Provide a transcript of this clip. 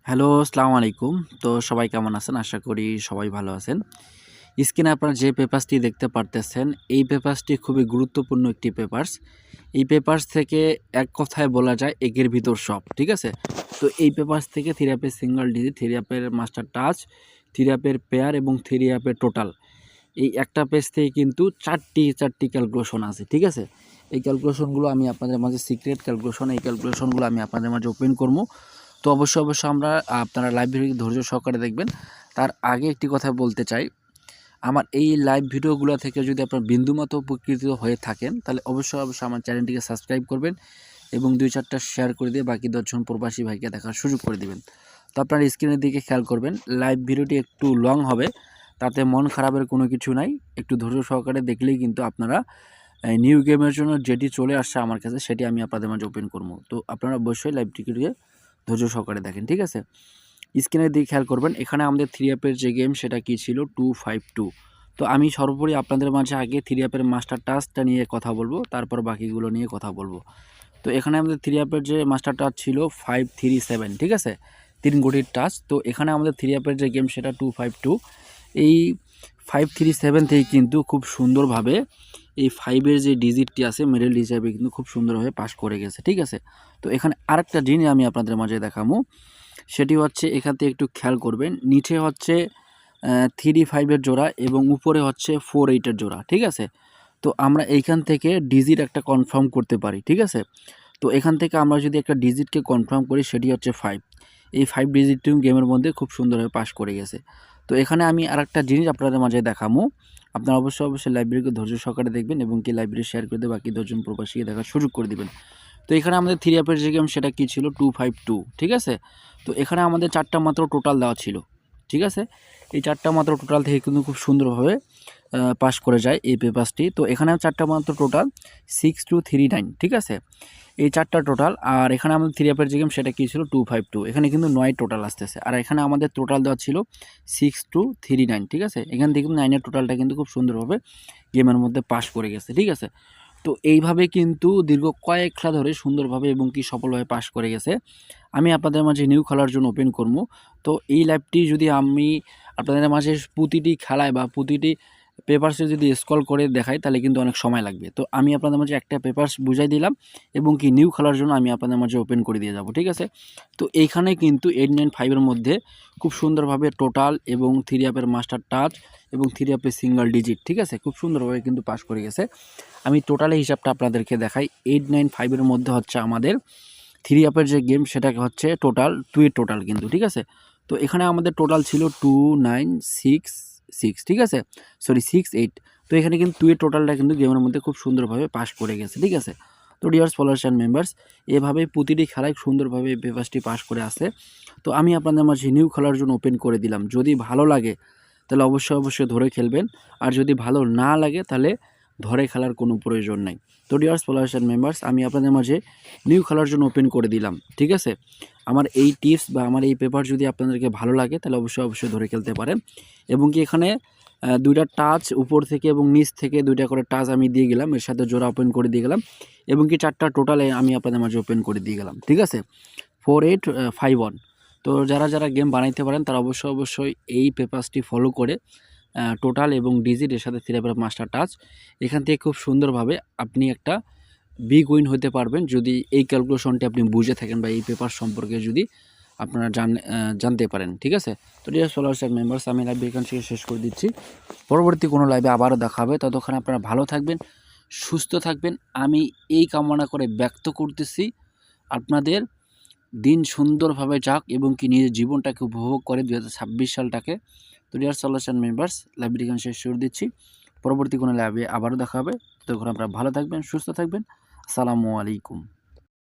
Hello, আসসালামু আলাইকুম। তো সবাই কেমন আছেন? আশা করি সবাই ভালো আছেন। স্ক্রিনে আপনারা যে পেপারসটি দেখতে পারতেছেন, এই পেপারসটি খুবই গুরুত্বপূর্ণ একটি পেপারস। এই পেপারস থেকে এক কথায় বলা যায় একের ভিতর সব, ঠিক আছে? তো এই পেপারস থেকে থ্রি অ্যাপের সিঙ্গল ডিজিট, থ্রি অ্যাপের মাস্টার টাচ, থ্রি অ্যাপের পেয়ার এবং থ্রি অ্যাপের টোটাল। এই একটা পেজ থেকে কিন্তু চারটি ক্যালকুলেশন আছে, ঠিক আছে? এই ক্যালকুলেশনগুলো আমি আপনাদের মাঝে সিক্রেট ক্যালকুলেশন, এই ক্যালকুলেশনগুলো আমি আপনাদের মাঝে ওপেন করবো। তো অবশ্যই আপনারা লাইভ ভিডিও ধৈর্য সহকারে দেখবেন। তার আগে একটি কথা বলতে চাই, আমার এই লাইভ ভিডিওগুলো থেকে যদি আপনার বিন্দুমাত্র উপকৃত হয়ে থাকেন, তাহলে অবশ্যই আমার চ্যানেলটিকে সাবস্ক্রাইব করবেন এবং 2-4টা শেয়ার করে দিয়ে বাকি 10 জন প্রবাসী ভাইকে দেখার সুযোগ করে দিবেন। তো আপনারা স্ক্রিনের দিকে খেয়াল করবেন, লাইভ ভিডিওটি একটু লং হবে, তাতে মন খারাপের কোনো কিছু নাই। একটু ধৈর্য সহকারে দেখলেই কিন্তু আপনারা নিউ গেমের জন্য যেটি চলে আসছে আমার কাছে, সেটি আমি আপনাদের মাঝে ওপেন করবো। তো আপনারা অবশ্যই লাইভটিকে ধৈর্য সহকারে দেখেন, ঠিক আছে? স্ক্রিনের দিকে খেয়াল করবেন, এখানে আমাদের থ্রি অ্যাপের যে গেম সেটা কি ছিল 252। তো আমি সর্বোপরি আপনাদের মাঝে আগে থ্রি অ্যাপের মাস্টার টাচটা নিয়ে কথা বলবো, তারপর বাকিগুলো নিয়ে কথা বলবো। তো এখানে আমাদের থ্রি অ্যাপের যে মাস্টার টাচ ছিল 537, ঠিক আছে? 3 গটির টাচ। তো এখানে আমাদের থ্রি অ্যাপের যে গেম সেটা 252। এই 537 থেকে কিন্তু খুব সুন্দরভাবে এই 5-এর যে ডিজিটটি আছে মিডল হিসাবে কিন্তু খুব সুন্দরভাবে পাস করে গেছে, ঠিক আছে? তো এখানে আরেকটা জিনিস আমি আপনাদের মাঝে দেখাবো, সেটি হচ্ছে এখান থেকে একটু খেয়াল করবেন, নিচে হচ্ছে 3-5-এর জোড়া এবং উপরে হচ্ছে 4-8-এর জোড়া, ঠিক আছে? তো আমরা এইখান থেকে ডিজিট একটা কনফার্ম করতে পারি, ঠিক আছে? তো এখান থেকে আমরা যদি একটা ডিজিটকে কনফার্ম করি, সেটি হচ্ছে 5। এই 5 ডিজিটটিও গেমের মধ্যে খুব সুন্দরভাবে পাস করে গেছে। তো এখানে আমি আরেকটা জিনিস আপনাদের মাঝে দেখাবো, আপনারা অবশ্যই লাইব্রেরিকে ধৈর্য সহকারে দেখবেন এবং কি লাইব্রেরি শেয়ার করে দিয়ে বাকি 10 জন প্রবাসীকে দেখার সুযোগ করে দিবেন। তো এখানে আমাদের থ্রি অ্যাপের যে গেম সেটা কী ছিল 252, ঠিক আছে? তো এখানে আমাদের 4টা মাত্র টোটাল দেওয়া ছিল, ঠিক আছে? এই 4টা মাত্র টোটাল থেকে কিন্তু খুব সুন্দরভাবে পাস করে যায় এই পেপারসটি। তো এখানে 4টা মাত্র টোটাল 6239, ঠিক আছে? এই 4টা টোটাল। আর এখানে আমাদের থ্রি অ্যাপের যে গেম সেটা কী ছিল 252, এখানে কিন্তু 9 টোটাল আসতেছে। আর এখানে আমাদের টোটাল দেওয়া ছিল 6239, ঠিক আছে? এখান থেকে কিন্তু 9-এর টোটালটা কিন্তু খুব সুন্দরভাবে গেমের মধ্যে পাস করে গেছে, ঠিক আছে? তো এইভাবে কিন্তু দীর্ঘ কয়েক খেলা ধরে সুন্দরভাবে এবং কি সফলভাবে পাস করে গেছে। আমি আপনাদের মাঝে নিউ খেলার জন্য ওপেন করবো। তো এই লাইভটি যদি আমি আপনাদের মাঝে প্রতিটি খেলায় বা প্রতিটি পেপারসে যদি স্ক্রল করে দেখাই, তাহলে কিন্তু অনেক সময় লাগবে। তো আমি আপনাদের মাঝে একটা পেপারস বুঝাই দিলাম এবং কি নিউ খেলার জন্য আমি আপনাদের মাঝে ওপেন করে দিয়ে যাব, ঠিক আছে? তো এইখানে কিন্তু 895-এর মধ্যে খুব সুন্দরভাবে টোটাল এবং থ্রি অ্যাপের মাস্টার টাচ এবং থ্রি অ্যাপের সিঙ্গল ডিজিট, ঠিক আছে? খুব সুন্দরভাবে কিন্তু পাস করে গেছে। আমি টোটালের হিসাবটা আপনাদেরকে দেখাই। 895-এর মধ্যে হচ্ছে আমাদের থ্রি অ্যাপের যে গেম সেটা হচ্ছে টোটাল 2 এর টোটাল কিন্তু, ঠিক আছে? তো এখানে আমাদের টোটাল ছিল 2966, ঠিক আছে? সরি 68। তো এখানে কিন্তু 2 এর টোটালটা কিন্তু গেমের মধ্যে খুব সুন্দরভাবে পাস করে গেছে, ঠিক আছে? তো ডিয়ার ফলোয়ার্স অ্যান্ড মেম্বার্স, এভাবেই প্রতিটি খেলায় সুন্দরভাবে এই পেপারসটি পাস করে আসে। তো আমি আপনাদের মাঝে নিউ খেলার জন্য ওপেন করে দিলাম। যদি ভালো লাগে তাহলে অবশ্যই ধরে খেলবেন, আর যদি ভালো না লাগে তাহলে ধরে খেলার কোনো প্রয়োজন নাই। তো ডিয়ার ফলোয়ার্স অ্যান্ড মেম্বার্স, আমি আপনাদের মাঝে নিউ খেলার জন্য ওপেন করে দিলাম, ঠিক আছে? আমার এই টিপস বা আমার এই পেপার যদি আপনাদেরকে ভালো লাগে তাহলে অবশ্যই ধরে খেলতে পারেন। এবং কি এখানে 2টা টাচ উপর থেকে এবং নিচ থেকে 2টা করে টাচ আমি দিয়ে গেলাম, এর সাথে জোড়া ওপেন করে দিয়ে গেলাম এবং কি 4টা টোটালে আমি আপনাদের মাঝে ওপেন করে দিয়ে গেলাম, ঠিক আছে? 4851। তো যারা গেম বানাইতে পারেন তারা অবশ্যই এই পেপারসটি ফলো করে টোটাল এবং ডিজিট এর সাথে থ্রি অ্যাপের মাস্টার টাচ, এখান থেকে খুব সুন্দরভাবে আপনি একটা বিগ উইন হতে পারবেন যদি এই ক্যালকুলেশনটি আপনি বুঝে থাকেন বা এই পেপার সম্পর্কে যদি আপনারা জানতে পারেন, ঠিক আছে? তো ডিয়ার ফলোয়ার্স অ্যান্ড মেম্বার্স, আমি লাইভ এখান থেকে শেষ করে দিচ্ছি। পরবর্তী কোনো লাইভে আবারও দেখা হবে, ততক্ষণে আপনারা ভালো থাকবেন, সুস্থ থাকবেন। আমি এই কামনা করে ব্যক্ত করতেছি আপনাদের দিন সুন্দরভাবে যাক এবং কি নিজের জীবনটাকে উপভোগ করে 2026 সালটাকে। তো ডিয়ার ফলোয়ার্স অ্যান্ড মেম্বার্স, লাইভটি এখানে শেষ করে দিচ্ছি। পরবর্তী কোনো লাইভে আবারও দেখা হবে, ততক্ষণ আপনারা ভালো থাকবেন, সুস্থ থাকবেন। আসসালামু আলাইকুম।